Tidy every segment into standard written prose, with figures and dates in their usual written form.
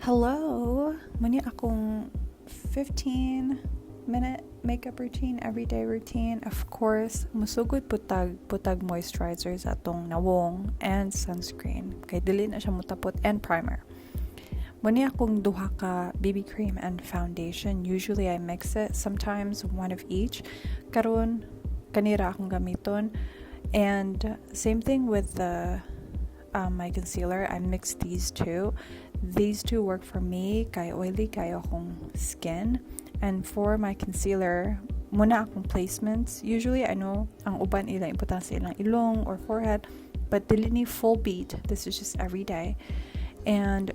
Hello! Muna akong 15-minute makeup routine, everyday routine. Of course, musugod putag moisturizer sa atong nawong and sunscreen. Kay dili na siya mutapot and primer. Muna akong duha ka BB cream and foundation. Usually I mix it, sometimes one of each. Karon kanira akong gamiton. And same thing with the my concealer. I mixed these two. These two work for me, kay oily kayo akong skin. And for my concealer, muna akong placements. Usually, I know ang uban ila importante sa ilang ilong or forehead, but dili ni full beat. This is just every day. And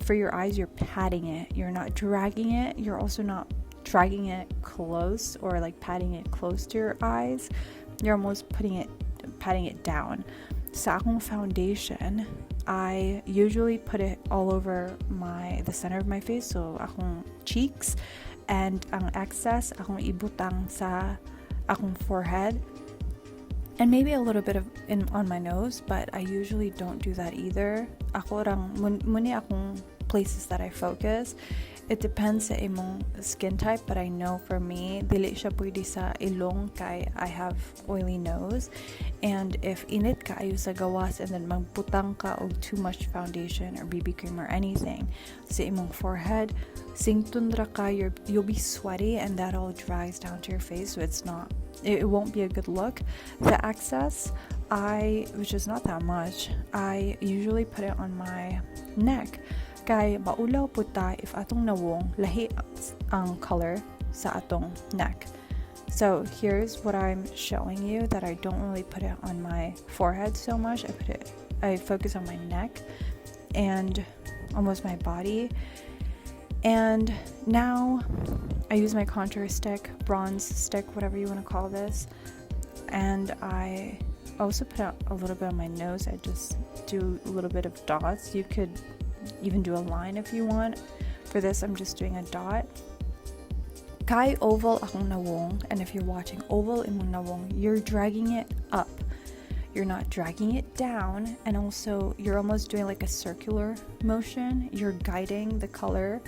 for your eyes, you're patting it. You're not dragging it. You're also not dragging it close or like patting it close to your eyes. You're almost patting it down. Sa akong foundation, I usually put it all over the center of my face, so akong cheeks, and ang excess akong ibutang sa akong forehead, and maybe a little bit on my nose, but I usually don't do that either. Ako rang muni akong places that I focus. It depends sa imong skin type, but I know for me, dili siya pwede sa ilong kay I have oily nose. And if init ka ayo sa gawas and then magbutang ka og too much foundation or BB cream or anything sa imong forehead, singtun ra ka, you'll be sweaty and that all drags down to your face, so it won't be a good look. The excess, which is not that much, I usually put it on my neck. Kay maulaw puta if atong nawong lahi ang color sa atong neck. So here's what I'm showing you, that I don't really put it on my forehead so much. I focus on my neck and almost my body. And now I use my contour stick, bronze stick, whatever you want to call this. And I also put out a little bit on my nose. I just do a little bit of dots. You could even do a line if you want. For this, I'm just doing a dot. Kay oval akong nawong, and if you're watching oval imong nawong, you're dragging it up. You're not dragging it down, and also you're almost doing like a circular motion. You're guiding the color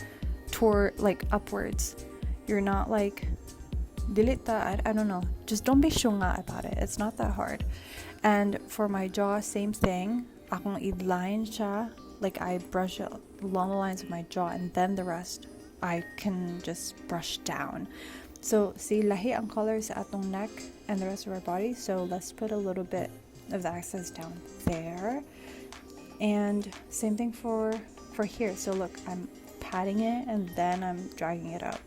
toward like upwards. You're not like dilita. I don't know. Just don't be shunga about it. It's not that hard. And for my jaw, same thing. Akong i-line siya. Like I brush it along the lines of my jaw, and then the rest I can just brush down. So see, lahi ang color sa atong neck and the rest of our body. So let's put a little bit of the excess down there. And same thing for here. So look, I'm patting it and then I'm dragging it up.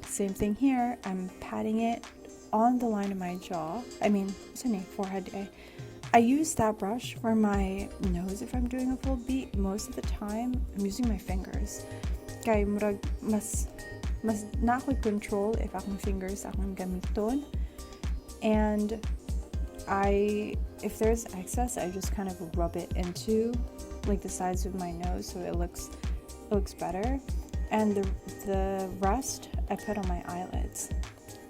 Same thing here. I'm patting it on the line of my jaw. Forehead. I use that brush for my nose if I'm doing a full beat. Most of the time, I'm using my fingers. Kay murag mas na ako'y control if akong fingers akong gamiton. And if there's excess, I just kind of rub it into like the sides of my nose so it looks better. And the rest I put on my eyelids.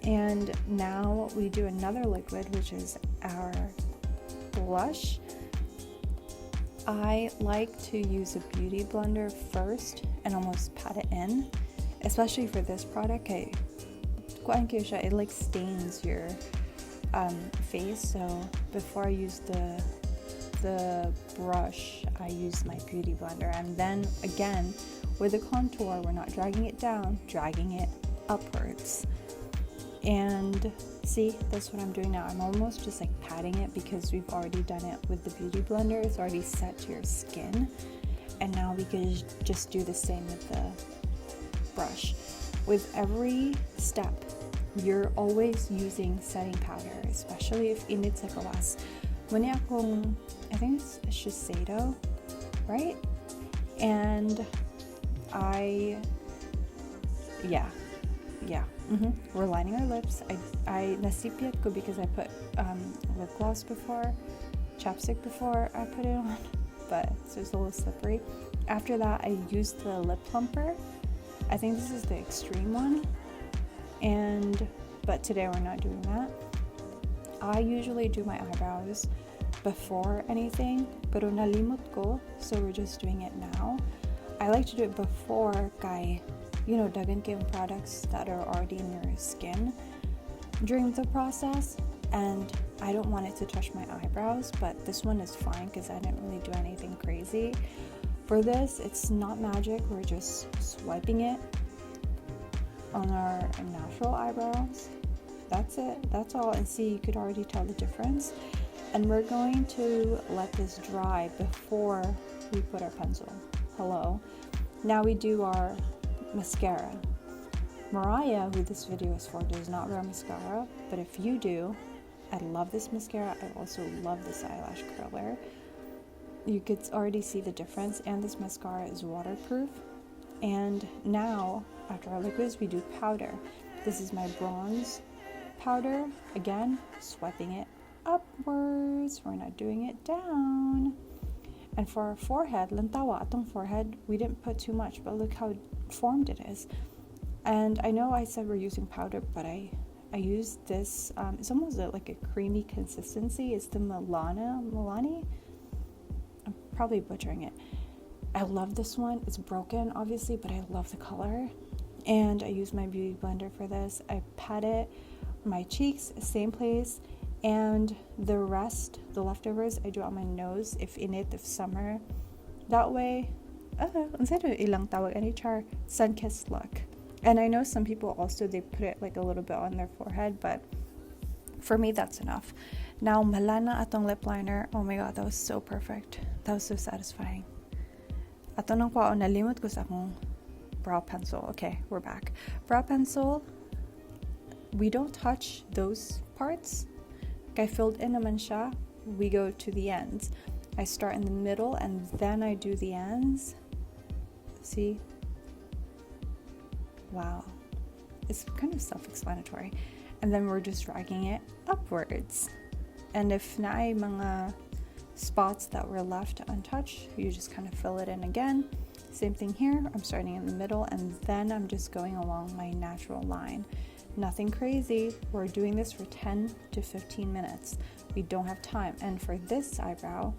And now we do another liquid, which is our blush. I like to use a beauty blender first and almost pat it in, especially for this product. It like stains your face, so before I use the brush, I use my beauty blender. And then again, with the contour, we're not dragging it down, dragging it upwards. And see, that's what I'm doing now. I'm almost just like patting it because we've already done it with the beauty blender. It's already set to your skin. And now we could just do the same with the brush. With every step, you're always using setting powder, especially if init sa gawas. Muna akong, I think it's Shiseido, right? And we're lining our lips. I nasipyat ko because I put lip gloss before, chapstick before I put it on, but so it's a little slippery. After that, I used the lip plumper. I think this is the extreme one, but today we're not doing that. I usually do my eyebrows before anything, pero nalimot ko, so we're just doing it now. I like to do it before kay, dagan kayong products that are already in your skin during the process, and I don't want it to touch my eyebrows, but this one is fine because I didn't really do anything crazy. For this, it's not magic, we're just swiping it on our natural eyebrows. That's it, that's all, and see, you could already tell the difference. And we're going to let this dry before we put our pencil. Hello. Now we do our mascara. Mariah, who this video is for, does not wear mascara, but if you do, I love this mascara. I also love this eyelash curler. You could already see the difference, and this mascara is waterproof. And now, after our liquids, we do powder. This is my bronze powder. Again, swiping it upwards. We're not doing it down. And for our forehead, lantawa, atong forehead, we didn't put too much, but look how formed it is. And I know I said we're using powder, but I used this, it's almost like a creamy consistency. It's the Milani? I'm probably butchering it. I love this one. It's broken, obviously, but I love the color. And I use my beauty blender for this. I pat it, my cheeks, same place. And the rest, the leftovers, I do on my nose if summer. That way, ilang tawag ani char, sun-kissed look. And I know some people also, they put it like a little bit on their forehead, but for me, that's enough. Now, malana atong lip liner. Oh my god, that was so perfect. That was so satisfying. Ato nang kwao, nalimot ko sa akong brow pencil. Okay, we're back. Brow pencil, we don't touch those parts. I filled in naman siya. We go to the ends. I start in the middle and then I do the ends. See? Wow. It's kind of self-explanatory. And then we're just dragging it upwards. And if naay mga spots that were left untouched, you just kind of fill it in again. Same thing here. I'm starting in the middle and then I'm just going along my natural line. Nothing crazy. We're doing this for 10 to 15 minutes. We don't have time. And for this eyebrow,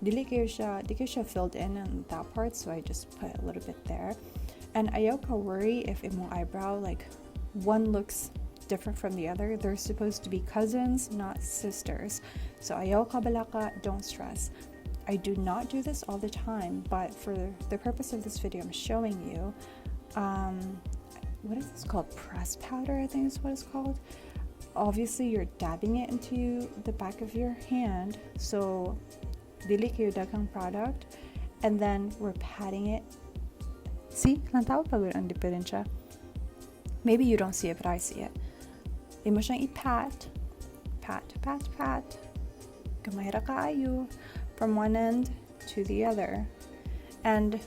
di kayo siya filled in on that part, so I just put a little bit there. And ayaw ka worry if imong eyebrow, like one looks different from the other. They're supposed to be cousins, not sisters. So ayaw ka balaka, don't stress. I do not do this all the time, but for the purpose of this video, I'm showing you what is this called? Press powder, I think is what it's called. Obviously, you're dabbing it into the back of your hand, so dili kayo daghang product, and then we're patting it. See? Lantaw pagod ang difference siya. Maybe you don't see it, but I see it. Imo siyang i-pat. Pat, pat, pat. Gamay ra kaayo from one end to the other. And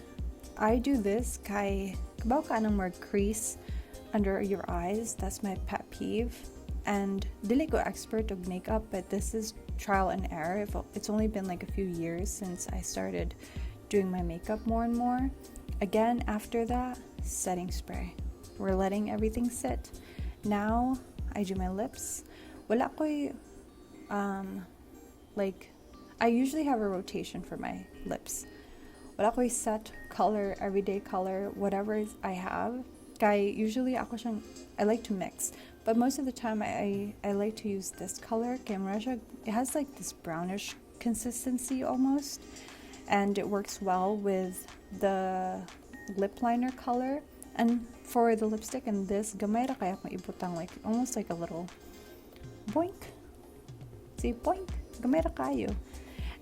I do this kay kabaw ka ng more crease under your eyes. That's my pet peeve. And dili ko expert of makeup, but this is trial and error. It's only been like a few years since I started doing my makeup more and more. Again, after that, setting spray. We're letting everything sit. Now, I do my lips. Wala ko'y, I usually have a rotation for my lips. Wala ko'y set color, everyday color, whatever I have. Usually I like to mix, but most of the time I like to use this color. It has like this brownish consistency almost, and it works well with the lip liner color. And for the lipstick and this, gamay ra kaya akong ibutang, like almost like a little boink. See, boink, gamay ra kayo.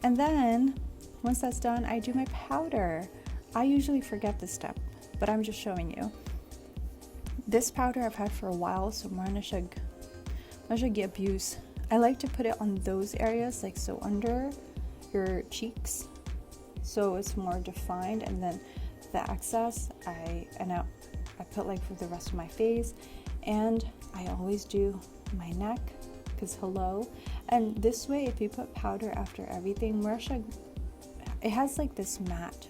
And then once that's done, I do my powder. I usually forget this step, but I'm just showing you. This powder I've had for a while, so marna siya get abuse. I like to put it on those areas, like so under your cheeks, so it's more defined, and then the excess I put like for the rest of my face. And I always do my neck, because hello. And this way, if you put powder after everything, it has like this matte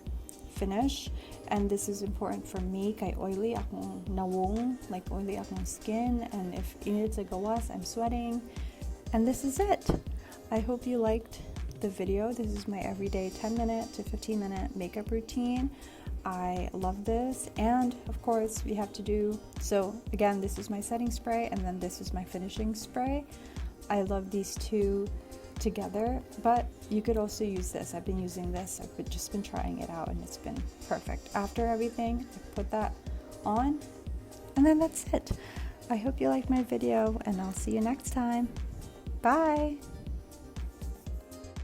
finish, and this is important for me kay oily akong nawong, like oily akong skin, and if init sa gawas, I'm sweating. And this is it. I hope you liked the video. This is my everyday 10-minute to 15-minute makeup routine. I love this, and of course we have to do, so again, this is my setting spray and then this is my finishing spray. I love these two together, but you could also use this. I've been using this, I've just been trying it out and it's been perfect. After everything, I put that on and then that's it. I hope you liked my video and I'll see you next time. Bye!